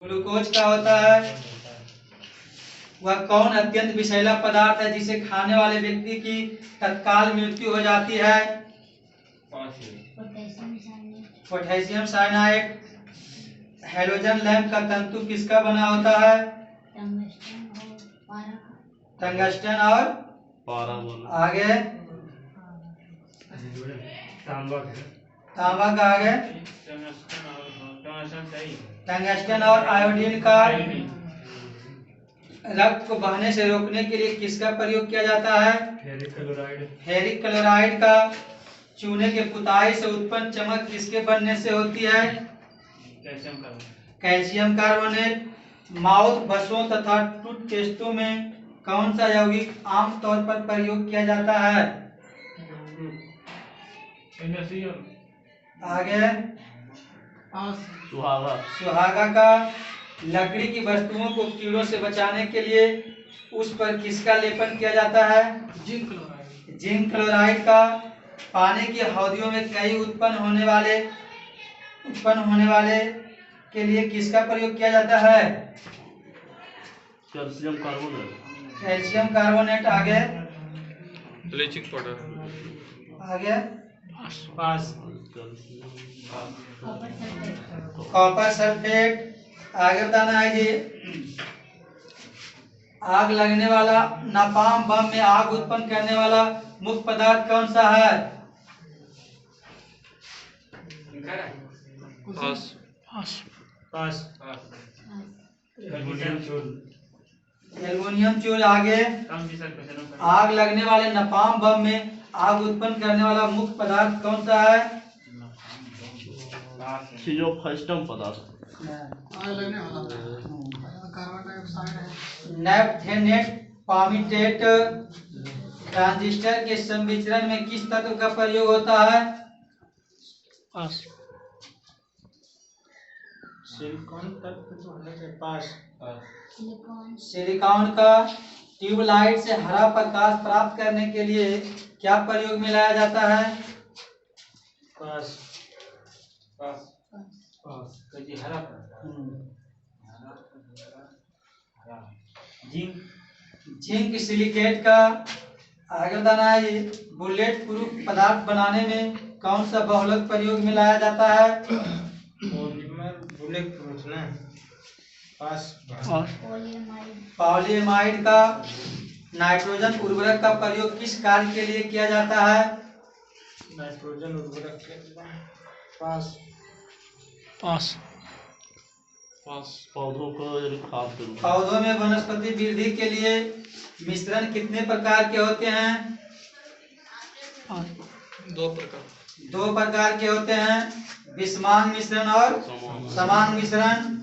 Glucose क्या होता है? वह कौन अत्यंत विषैला पदार्थ है जिसे खाने वाले व्यक्ति की तत्काल मृत्यु हो जाती है? Potassium cyanide. हेलोजन लैंप का तंतु किसका बना होता है? टंगस्टन और पारा। आगे तांबा का आगे टंगस्टन और आयोडीन का रक्त को बहने से रोकने के लिए किसका प्रयोग किया जाता है? फेरिक क्लोराइड का। चूने के पुताई से उत्पन्न चमक किसके बनने से होती है? Calcium carbonate. माउथ ब्रशों तथा टूथपेस्टों में कौन सा यौगिक आमतौर पर प्रयोग किया जाता है? आगे सुहागा का। लकड़ी की वस्तुओं को कीड़ों से बचाने के लिए उस पर किसका लेपन किया जाता है? जिंक क्लोराइड का। पानी की हौदियों में कई उत्पन्न होने वाले के लिए किसका प्रयोग किया जाता है? Calcium carbonate. आगे ब्लीचिंग पाउडर। आगे कॉपर सल्फेट। आगे बताना है जी। आग लगने वाला नापाम बम में आग उत्पन्न करने वाला मुख्य पदार्थ कौन सा है? एल्युमिनियम चूल। आगे आग लगने वाले नापाम बम में आग उत्पन्न करने वाला मुख्य पदार्थ कौन सा है? पदार्थ। नैप्थेनेट पामीटेट। ट्रांजिस्टर के संवितरण में किस तत्व का प्रयोग होता है? सिलिकॉन का। ट्यूबलाइट से हरा प्रकाश प्राप्त करने के लिए क्या प्रयोग में लाया जाता है? जिंक सिलिकेट का। आगे बताना है ये। बुलेट प्रूफ पदार्थ बनाने में कौन सा बहुलक प्रयोग में लाया जाता है? पॉलीएमाइड का। नाइट्रोजन उर्वरक का प्रयोग किस कार्य के लिए किया जाता है? नाइट्रोजन उर्वरक पौधों में वनस्पति वृद्धि के लिए मिश्रण कितने प्रकार के होते हैं? दो प्रकार के होते हैं। विषमान मिश्रण और समान मिश्रण।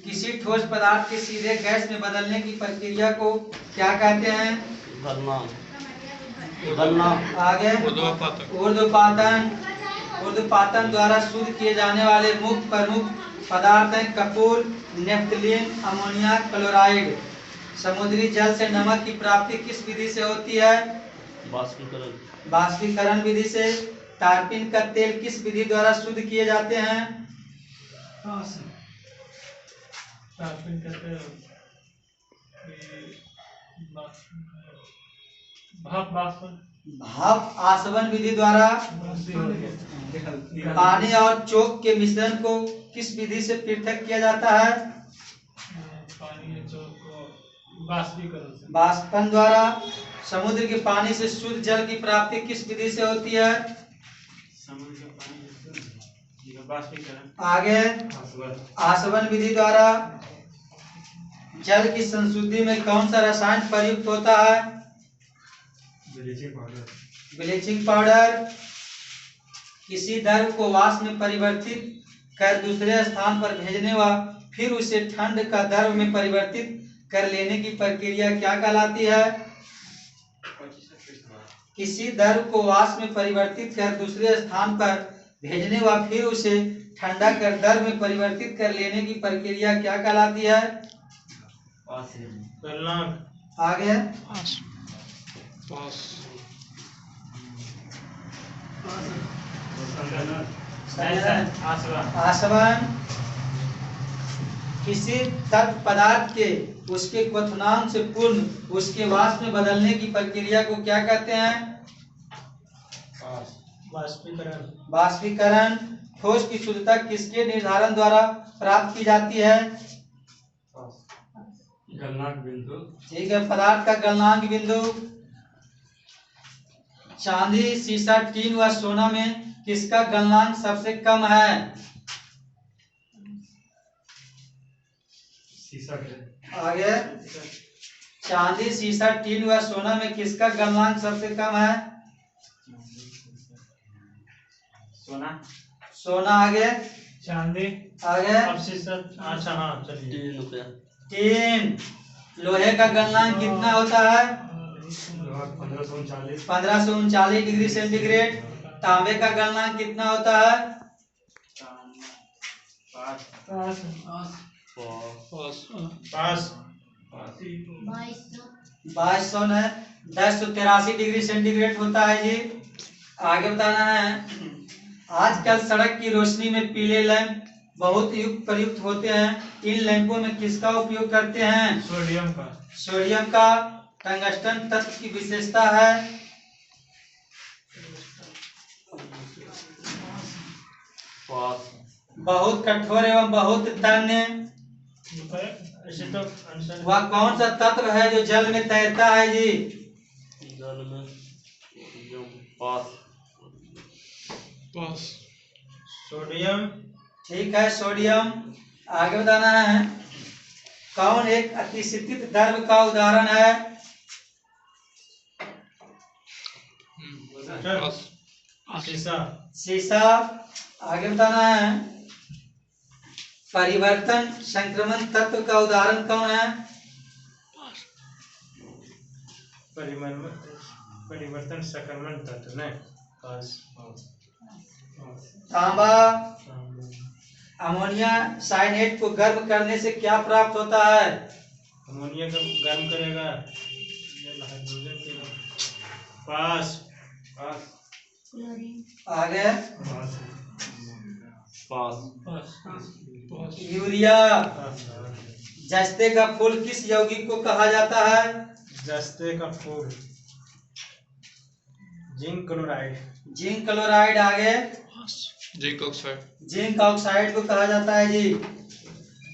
किसी ठोस पदार्थ के सीधे गैस में बदलने की प्रक्रिया को क्या कहते हैं? गलना। आगे ऊर्ध्वपातन। ऊर्ध्वपातन द्वारा शुद्ध किए जाने वाले मुख्य प्रमुख पदार्थ हैं कपूर, नेफ्थलीन, अमोनिया, क्लोराइड। समुद्री जल से नमक की प्राप्ति किस विधि से होती है? बाष्पीकरण विधि से। टारपीन का तेल किस विधि द्वारा शुद्ध किए जाते हैं? भाप आसवन विधि द्वारा। पानी और चोक के मिश्रण को किस विधि से पृथक किया जाता है? पानी और चोक को बाष्पन द्वारा। समुद्र के पानी से शुद्ध जल की प्राप्ति किस विधि से होती है? आगे आसवन विधि द्वारा। जल की संशुद्धि में कौन सा रसायन प्रयुक्त होता है? Bleaching powder. किसी द्रव को वाष्प में परिवर्तित कर दूसरे स्थान पर भेजने व फिर उसे ठंड का द्रव में परिवर्तित कर लेने की प्रक्रिया क्या कहलाती है? किसी द्रव को वाष्प में परिवर्तित कर दूसरे स्थान पर भेजने व फिर उसे ठंडा कर द्रव में परिवर्तित कर लेने की प्रक्रिया क्या कहलाती है? आगे आसवन। किसी तत्व पदार्थ के उसके क्वथनांक से पूर्ण उसके वाष्प में बदलने की प्रक्रिया को क्या कहते हैं? वाष्पीकरण। वाष्पीकरण। ठोस की शुद्धता किसके निर्धारण द्वारा प्राप्त की जाती है? गलनांक बिंदु। ठीक है, पदार्थ का गलनांक बिंदु। चांदी, सीसा, टीन व सोना में किसका गलनांक सबसे कम है? सीसा के। आगे, चांदी, सीसा, टीन व सोना में किसका गलनांक सबसे कम है? सोना। सोना। आगे, चांदी। आगे, अब सीसा। अच्छा हाँ चलिए। 3 रुपया। टीन। लोहे का गलनांक कितना होता है? 1539। 1539 डिग्री सेंटीग्रेड। तांबे का गलनांक कितना होता है? 2200 है। 1083 डिग्री सेंटीग्रेड होता है जी। आगे बताना है, आजकल सड़क की रोशनी में पीले लैंप बहुत प्रयुक्त होते हैं। इन लैंपों में किसका उपयोग करते हैं? सोडियम का। सोडियम का। टंगस्टन तत्व की विशेषता है? बहुत कठोर एवं बहुत तन्य। वह कौन सा तत्व है जो जल में तैरता है जी? जल में पास। सोडियम। ठीक है, सोडियम। आगे बताना है, कौन एक अतिशीतित द्रव का उदाहरण है? सीसा। सीसा। आगे बताना है, परिवर्तन संक्रमण तत्व का उदाहरण कौन है? परिवर्तन संक्रमण तत्व ने तांबा। अमोनिया साइनेट को गर्म करने से क्या प्राप्त होता है? अमोनिया को गर्म करेगा पास। आगे, पास। यूरिया। जस्ते का फूल किस यौगिक को कहा जाता है? जस्ते का फूल जिंक क्लोराइड। Zinc chloride. आगे, जिंक ऑक्साइड। जिंक ऑक्साइड को कहा जाता है जी।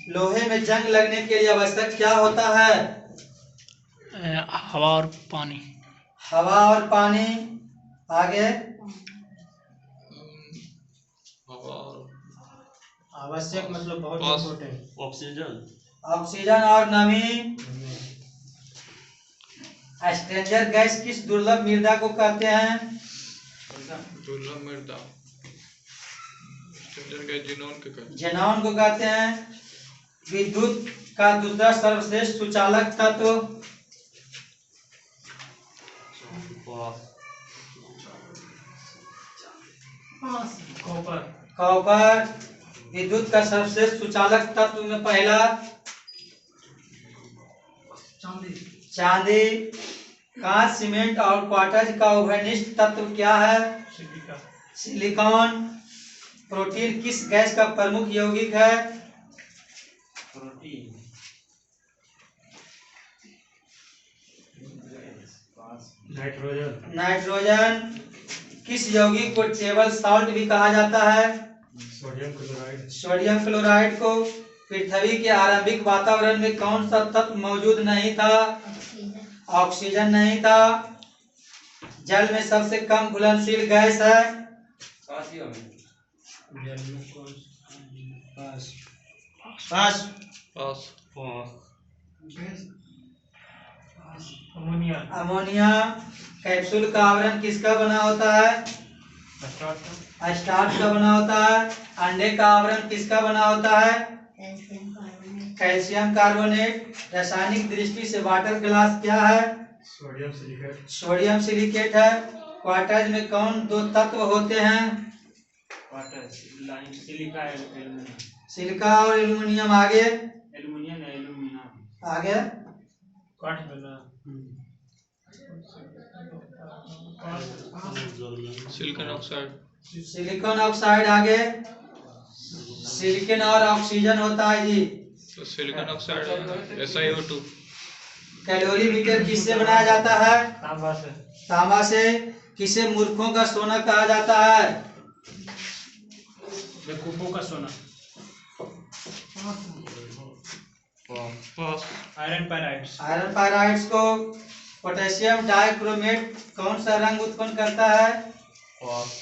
लोहे में जंग लगने के लिए आवश्यक क्या होता है? हवा और पानी। हवा और पानी। आगे, आवश्यक मतलब बहुत इम्पोर्टेंट। ऑक्सीजन। ऑक्सीजन और नमी। स्ट्रेंजर गैस किस दुर्लभ मृदा को कहते हैं? दुर्लभ मृदा जेनॉन को कहते हैं। विद्युत का दूसरा सर्वश्रेष्ठ सुचालक तत्व? कॉपर। कॉपर। विद्युत का सर्वश्रेष्ठ सुचालक तत्व में पहला? चांदी। कांच, सीमेंट और क्वार्ट्ज का उभयनिष्ठ तत्व क्या है? सिलिकॉन। प्रोटीन किस गैस का प्रमुख यौगिक है? नाइट्रोजन। नाइट्रोजन। किस यौगिक को टेबल सॉल्ट भी कहा जाता है? Sodium chloride. सोडियम क्लोराइड को। पृथ्वी के आरंभिक वातावरण में कौन सा तत्व मौजूद नहीं था? ऑक्सीजन नहीं था। जल में सबसे कम घुलनशील गैस है? अमोनिया। अमोनिया। कैप्सूल का आवरण किसका बना होता है? स्टार्च का बना होता है। अंडे का आवरण किसका बना होता है? Calcium carbonate. रासायनिक दृष्टि से वाटर ग्लास क्या है? Sodium silicate. सोडियम सिलिकेट है। क्वार्टज में कौन दो तत्व होते हैं? सिलिका और एल्युमिनियम। आगे, आगे, सिलिकॉन ऑक्साइड। Silicon oxide. आगे, सिलिकॉन और ऑक्सीजन होता है जी। तो सिलिकॉन ऑक्साइड SiO2। कैलोरीमीटर किससे बनाया जाता है? तांबा से। तांबा से। किसे मूर्खों का सोना कहा जाता है? बेवकूफों का सोना। पास। आयरन पायराइड्स। आयरन पायराइड्स को पोटेशियम डाइक्रोमेट कौन सा रंग उत्पन्न करता है? पास।